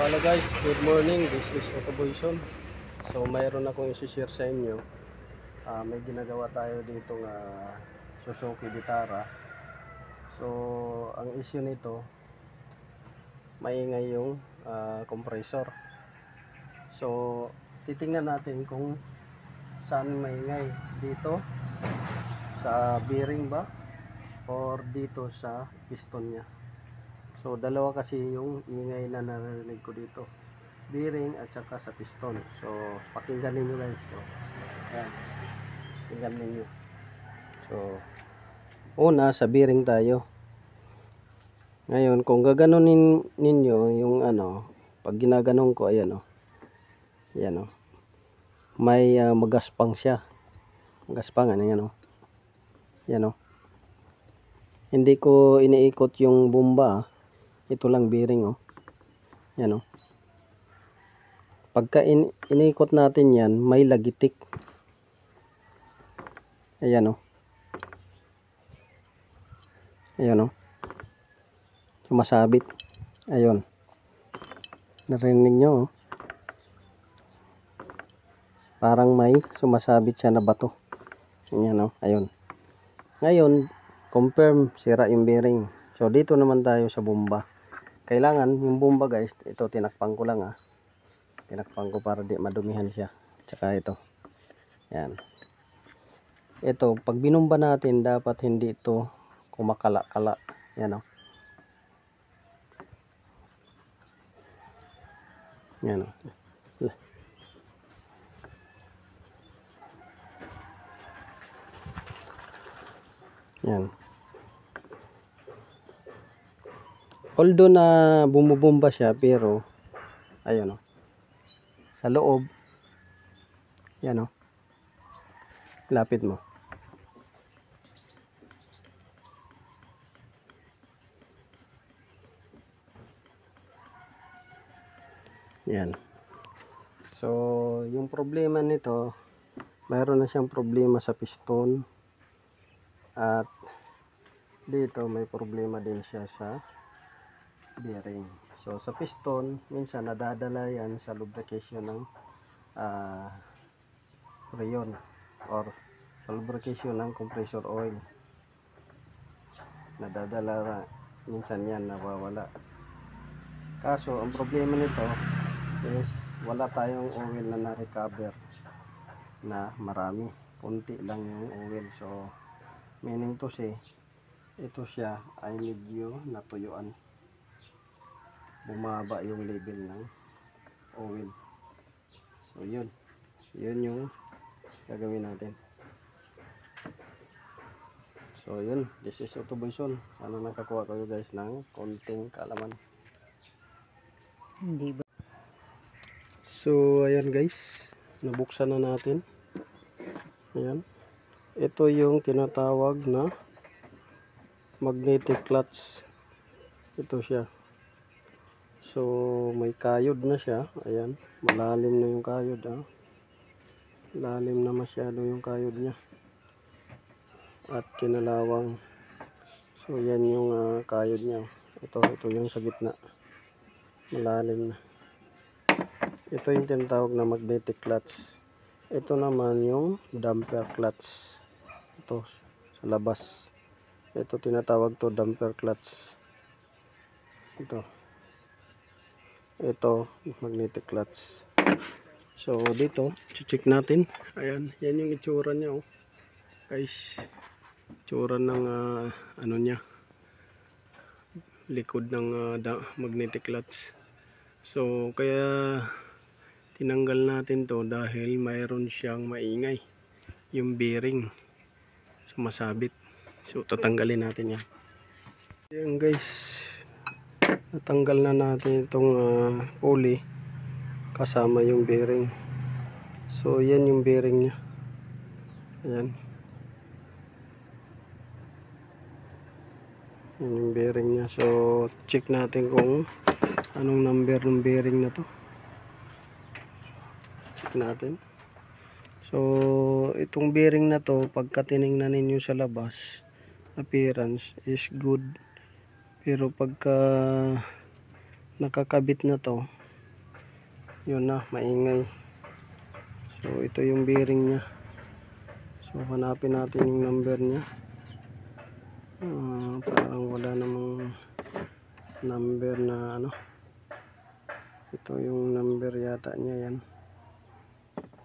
Hello guys, good morning. This is Otoboyson. So mayroon akong i-share sa inyo. May ginagawa tayo dito nga Suzuki Vitara. So ang issue nito, maingay yung compressor. So titingnan natin kung saan maingay, dito sa bearing ba or dito sa piston niya. So dalawa kasi yung ingay na narinig ko dito, bearing at saka sa piston. So pakinggan ninyo guys. So ayan, pakinggan ninyo. So una sa bearing tayo. Ngayon kung gaganunin ninyo yung pag ginaganon ko, ayan ayan may magaspang siya, magaspangan, ayan ayan hindi ko iniikot yung bomba, ito lang bearing yan pagka iniikot natin yan, may lagitik, ayan ayan sumasabit, ayun, narinig nyo parang may sumasabit siya na bato, ayan ayun. Ngayon confirm sira yung bearing. So dito naman tayo sa bomba. Kailangan yung bomba guys, ito tinakpan ko lang tinakpan ko para di madumihan siya. Tsaka ito, yan, ito pag binumba natin dapat hindi ito kumakala-kala, yan yan yan. Although na bumubomba siya, pero ayun sa loob, yan lapit mo, yan. So yung problema nito, mayroon na siyang problema sa piston, at dito may problema din siya sa bearing. So sa piston, minsan nadadala yan sa lubrication ng freon or sa lubrication ng compressor oil, nadadala minsan yan, nawawala. Kaso ang problema nito is wala tayong oil na na-recover na marami, kunti lang yung oil. So meaning to say, ito siya ay medyo natuyuan, bumaba yung level ng oil. So yun yung gagawin natin. So yun, this is Otoboyson. Ano, nakakuha kayo guys ng konting kaalaman. Hindi ba? So ayan guys, nabuksan na natin. Ayan, ito yung tinatawag na magnetic clutch. Ito siya. So may kayod na siya, ayan, malalim na yung kayod, lalim na masyado yung kayod niya at kinalawang. So yan yung kayod niya. Ito yung sa gitna, malalim na. Ito yung tinatawag na magnetic clutch. Ito naman yung damper clutch, ito sa labas. Ito tinatawag to damper clutch. Ito magnetic clutch. So dito check natin. Ayan, yan yung itsura niya guys. Itsura ng niya, likod ng magnetic clutch. So kaya tinanggal natin to dahil mayroon siyang maingay, yung bearing sumasabit. So tatanggalin natin yan. Ayan guys, natanggal na natin itong pulley kasama yung bearing. So yan yung bearing nya, ayan, yan yung bearing nya. So check natin kung anong number ng bearing na to. Check natin. So itong bearing na to, pagka tiningnan ninyo sa labas, appearance is good, pero pagka nakakabit na to, yun na, maingay. So ito yung bearing nya. So hanapin natin yung number nya. Parang wala namang number na ano. Ito yung number yata nya, yan.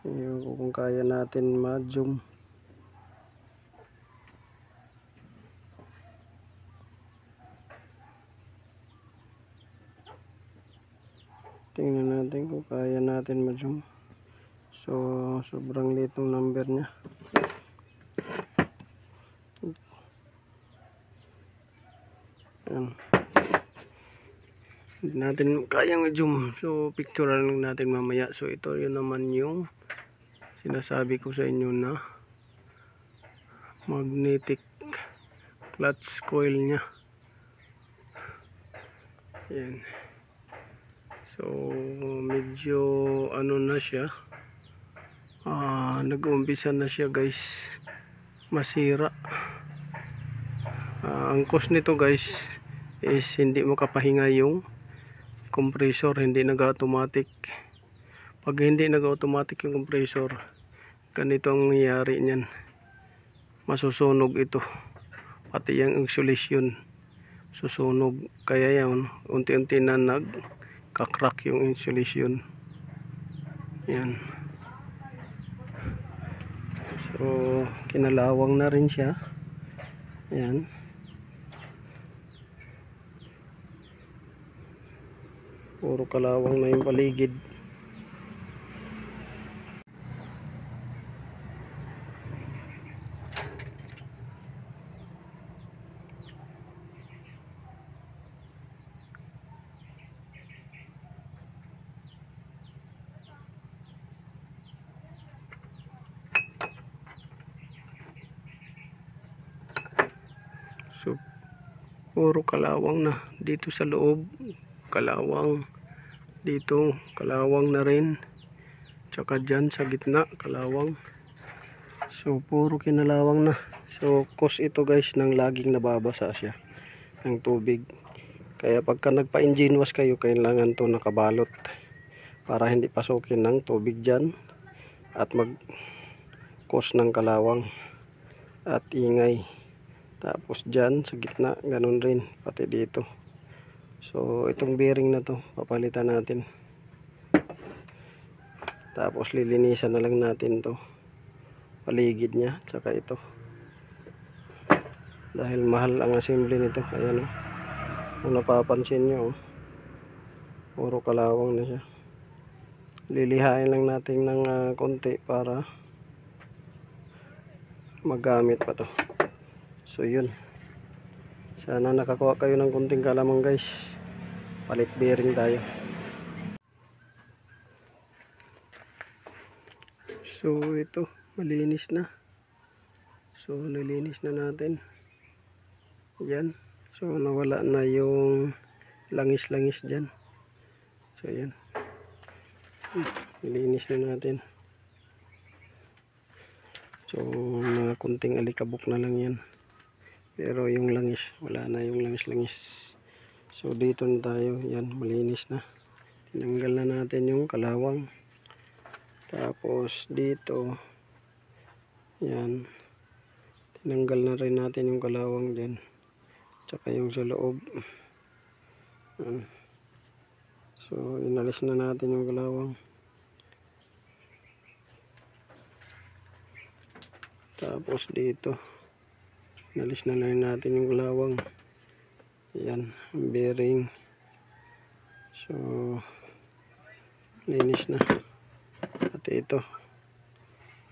Yung kung kaya natin ma-zoom. Tingnan natin kung kaya natin ma-zoom. So sobrang liit ng number nya. Yan. Hindi natin kayang i-zoom. So picturean lang natin mamaya. So ito yun naman yung sinasabi ko sa inyo na magnetic clutch coil nya. Yan. So medyo ano na siya. Nag-uumpisa na siya guys masira. Ang cause nito guys is hindi makapahinga yung compressor, hindi nag-automatic. Pag hindi nag-automatic yung compressor, ganito ang nangyayari niyan, masusunog ito, pati yung insulation susunog. Kaya yan, unti-unti na nagka-crack yung insulation. Yan. So kinalawang na rin siya. Yan. Puro kalawang na yung paligid. So puro kalawang na dito sa loob, kalawang dito, kalawang na rin, tsaka dyan sa gitna kalawang. So puro kinalawang na. So cause ito guys ng laging nababasa siya ng tubig. Kaya pagka nagpa-engine wash kayo, kailangan to nakabalot para hindi pasukin ng tubig dyan at mag cause ng kalawang at ingay. Tapos dyan sa gitna ganun rin, pati dito. So itong bearing na to papalitan natin. Tapos lilinisan na lang natin to paligid nya, tsaka ito. Dahil mahal ang assembly nito. Ayan o. Kung napapansin nyo, puro kalawang na siya. Lilihain lang natin ng konti para magamit pa to. So yun. Sana nakakuha kayo ng kunting kalamang guys. Palit bearing tayo. So ito, malinis na. So nilinis na natin. Yan. So nawala na yung langis-langis dyan. So yan. Nilinis na natin. So mga kunting alikabok na lang yan. Pero yung langis, wala na yung langis-langis. So dito na tayo, yan, malinis na. Tinanggal na natin yung kalawang. Tapos dito, yan, tinanggal na rin natin yung kalawang din. Tsaka yung sa loob. So inalis na natin yung kalawang. Tapos dito, inalis na rin natin yung kalawang. Yan, bearing. So linis na. Pati ito,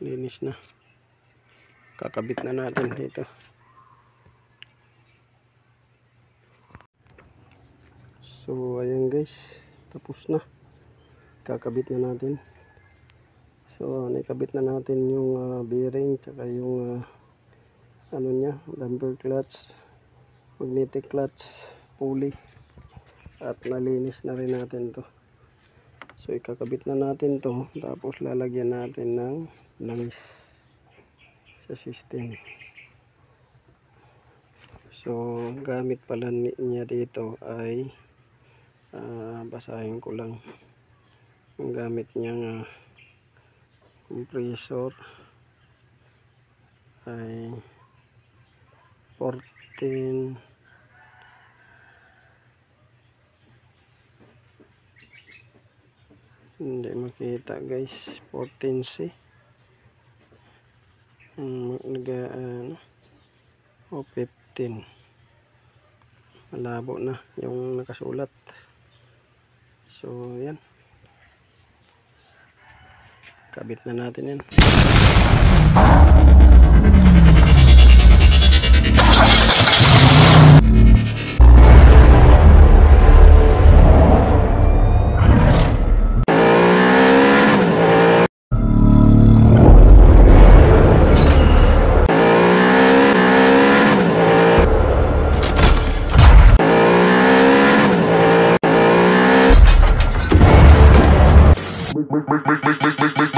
linis na. Kakabit na natin dito. So ayan guys, tapos na. Kakabit na natin. So nakabit na natin yung bearing, tsaka yung ano nya, damper clutch, magnetic clutch, pulley, at nalinis na rin natin to. So ikakabit na natin to, tapos lalagyan natin ng langis sa system. So gamit pala niya dito ay basahin ko lang. ang gamit niyang compressor ay 14 hindi makita guys, 14C o 15, malabo na yung nakasulat. So yan, kabit na natin yan. Make